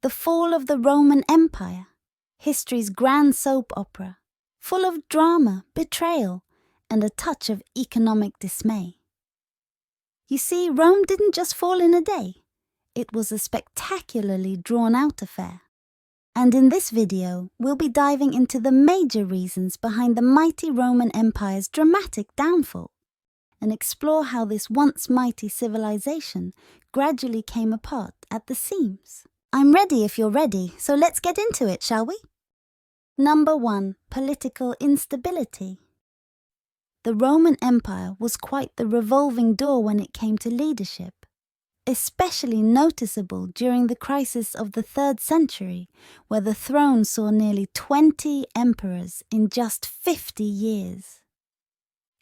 The fall of the Roman Empire, history's grand soap opera, full of drama, betrayal, and a touch of economic dismay. You see, Rome didn't just fall in a day. It was a spectacularly drawn-out affair. And in this video, we'll be diving into the major reasons behind the mighty Roman Empire's dramatic downfall, and explore how this once mighty civilization gradually came apart at the seams. I'm ready if you're ready, so let's get into it, shall we? Number 1. Political instability. The Roman Empire was quite the revolving door when it came to leadership, especially noticeable during the crisis of the 3rd century, where the throne saw nearly 20 emperors in just 50 years.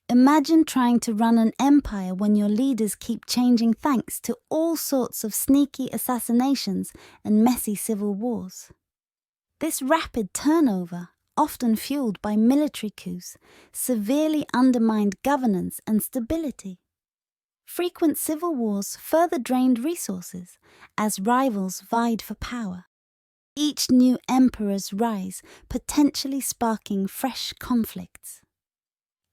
Imagine trying to run an empire when your leaders keep changing thanks to all sorts of sneaky assassinations and messy civil wars. This rapid turnover, often fueled by military coups, severely undermined governance and stability. Frequent civil wars further drained resources as rivals vied for power, each new emperor's rise potentially sparking fresh conflicts.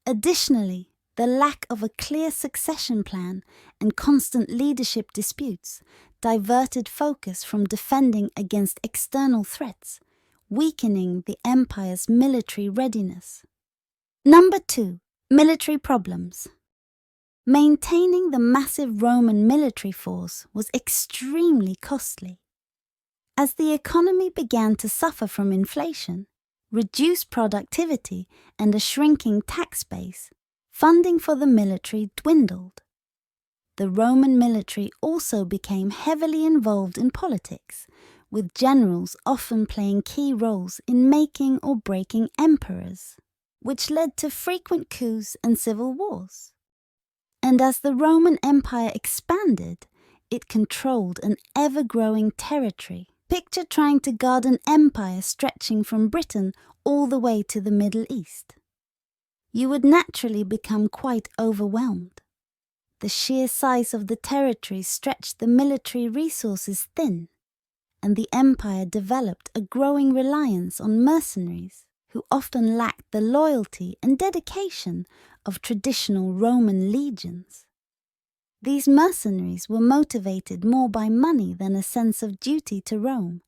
Additionally, the lack of a clear succession plan and constant leadership disputes diverted focus from defending against external threats, weakening the empire's military readiness. Number 2. Military problems. Maintaining the massive Roman military force was extremely costly. As the economy began to suffer from inflation, reduced productivity, and a shrinking tax base, funding for the military dwindled. The Roman military also became heavily involved in politics, with generals often playing key roles in making or breaking emperors, which led to frequent coups and civil wars. And as the Roman Empire expanded, it controlled an ever-growing territory. Picture trying to guard an empire stretching from Britain all the way to the Middle East. You would naturally become quite overwhelmed. The sheer size of the territory stretched the military resources thin, and the empire developed a growing reliance on mercenaries who often lacked the loyalty and dedication of traditional Roman legions. These mercenaries were motivated more by money than a sense of duty to Rome,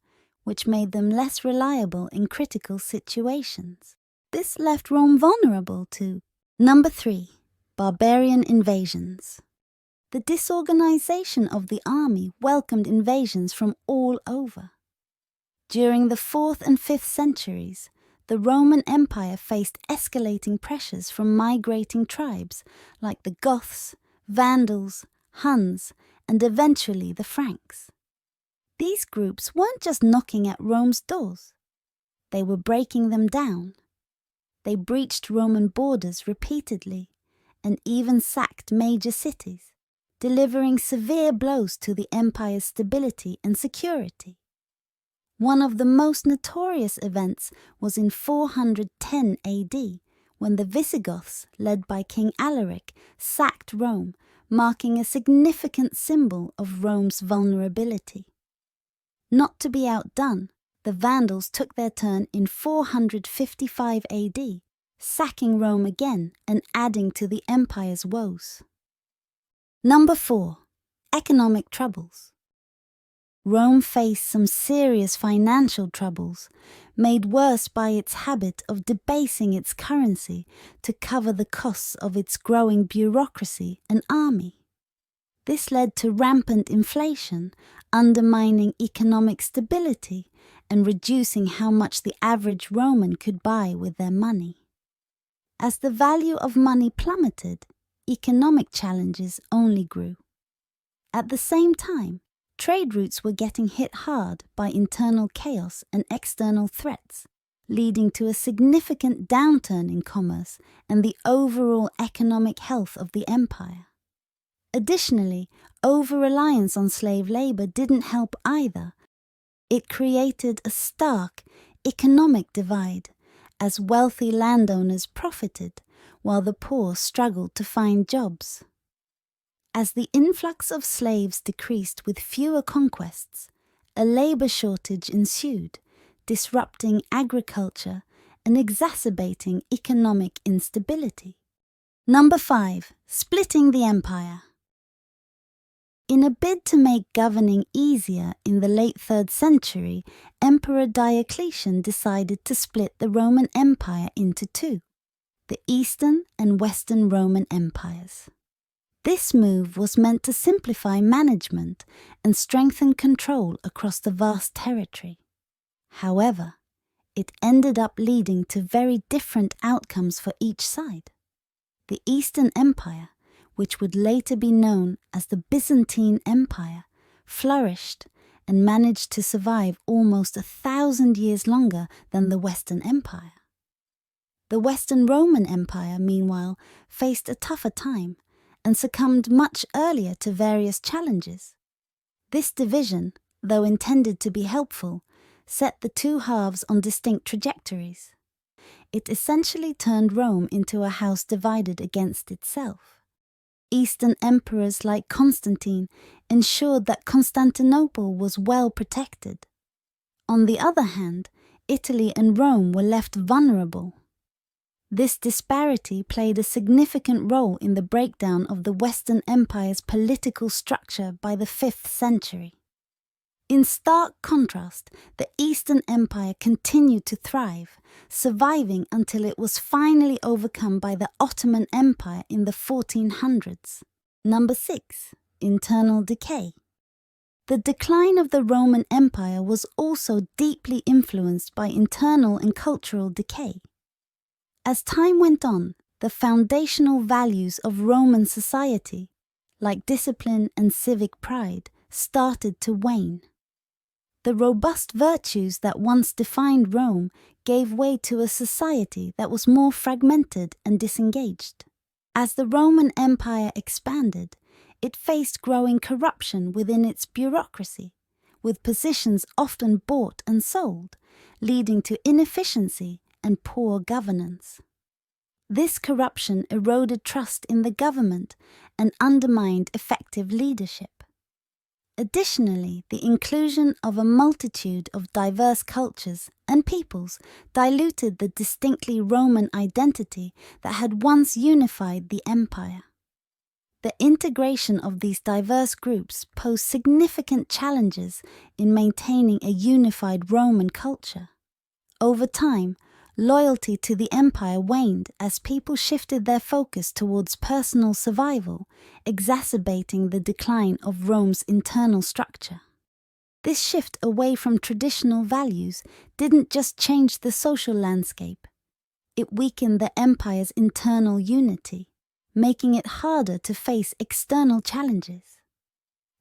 which made them less reliable in critical situations. This left Rome vulnerable to Number 3. Barbarian Invasions. The disorganization of the army welcomed invasions from all over. During the 4th and 5th centuries, the Roman Empire faced escalating pressures from migrating tribes like the Goths, Vandals, Huns, and eventually the Franks. These groups weren't just knocking at Rome's doors. They were breaking them down. They breached Roman borders repeatedly and even sacked major cities, delivering severe blows to the empire's stability and security. One of the most notorious events was in 410 AD, when the Visigoths, led by King Alaric, sacked Rome, marking a significant symbol of Rome's vulnerability. Not to be outdone, the Vandals took their turn in 455 AD, sacking Rome again and adding to the empire's woes. Number 4. Economic troubles. Rome faced some serious financial troubles, made worse by its habit of debasing its currency to cover the costs of its growing bureaucracy and army. This led to rampant inflation, undermining economic stability and reducing how much the average Roman could buy with their money. As the value of money plummeted, economic challenges only grew. At the same time, trade routes were getting hit hard by internal chaos and external threats, leading to a significant downturn in commerce and the overall economic health of the empire. Additionally, over-reliance on slave labor didn't help either. It created a stark economic divide, as wealthy landowners profited while the poor struggled to find jobs. As the influx of slaves decreased with fewer conquests, a labor shortage ensued, disrupting agriculture and exacerbating economic instability. Number 5. Splitting the empire. In a bid to make governing easier in the late 3rd century, Emperor Diocletian decided to split the Roman Empire into two, the Eastern and Western Roman Empires. This move was meant to simplify management and strengthen control across the vast territory. However, it ended up leading to very different outcomes for each side. The Eastern Empire, which would later be known as the Byzantine Empire, flourished and managed to survive almost 1,000 years longer than the Western Empire. The Western Roman Empire, meanwhile, faced a tougher time and succumbed much earlier to various challenges. This division, though intended to be helpful, set the two halves on distinct trajectories. It essentially turned Rome into a house divided against itself. Eastern emperors like Constantine ensured that Constantinople was well protected. On the other hand, Italy and Rome were left vulnerable. This disparity played a significant role in the breakdown of the Western Empire's political structure by the 5th century. In stark contrast, the Eastern Empire continued to thrive, surviving until it was finally overcome by the Ottoman Empire in the 1400s. Number 6. Internal decay. The decline of the Roman Empire was also deeply influenced by internal and cultural decay. As time went on, the foundational values of Roman society, like discipline and civic pride, started to wane. The robust virtues that once defined Rome gave way to a society that was more fragmented and disengaged. As the Roman Empire expanded, it faced growing corruption within its bureaucracy, with positions often bought and sold, leading to inefficiency and poor governance. This corruption eroded trust in the government and undermined effective leadership. Additionally, the inclusion of a multitude of diverse cultures and peoples diluted the distinctly Roman identity that had once unified the empire. The integration of these diverse groups posed significant challenges in maintaining a unified Roman culture. Over time, loyalty to the empire waned as people shifted their focus towards personal survival, exacerbating the decline of Rome's internal structure. This shift away from traditional values didn't just change the social landscape. It weakened the empire's internal unity, making it harder to face external challenges.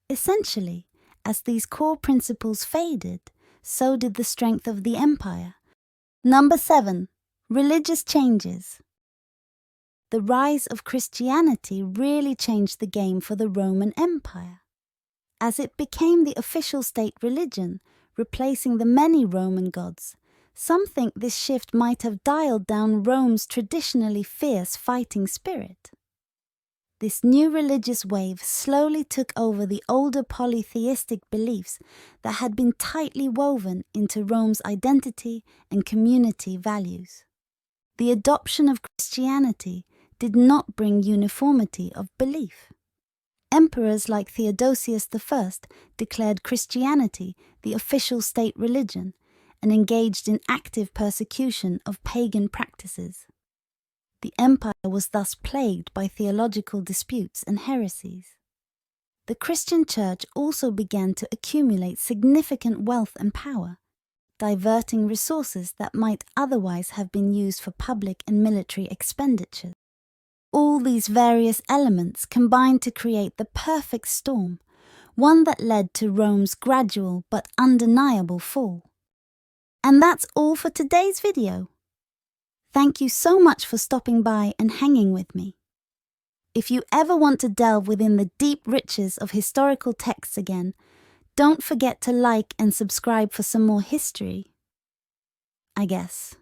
Essentially, as these core principles faded, so did the strength of the empire. Number 7. Religious changes. The rise of Christianity really changed the game for the Roman Empire. As it became the official state religion, replacing the many Roman gods, some think this shift might have dialed down Rome's traditionally fierce fighting spirit. This new religious wave slowly took over the older polytheistic beliefs that had been tightly woven into Rome's identity and community values. The adoption of Christianity did not bring uniformity of belief. Emperors like Theodosius I declared Christianity the official state religion and engaged in active persecution of pagan practices. The empire was thus plagued by theological disputes and heresies. The Christian Church also began to accumulate significant wealth and power, diverting resources that might otherwise have been used for public and military expenditures. All these various elements combined to create the perfect storm, one that led to Rome's gradual but undeniable fall. And that's all for today's video. Thank you so much for stopping by and hanging with me. If you ever want to delve within the deep riches of historical texts again, don't forget to like and subscribe for some more history, I guess.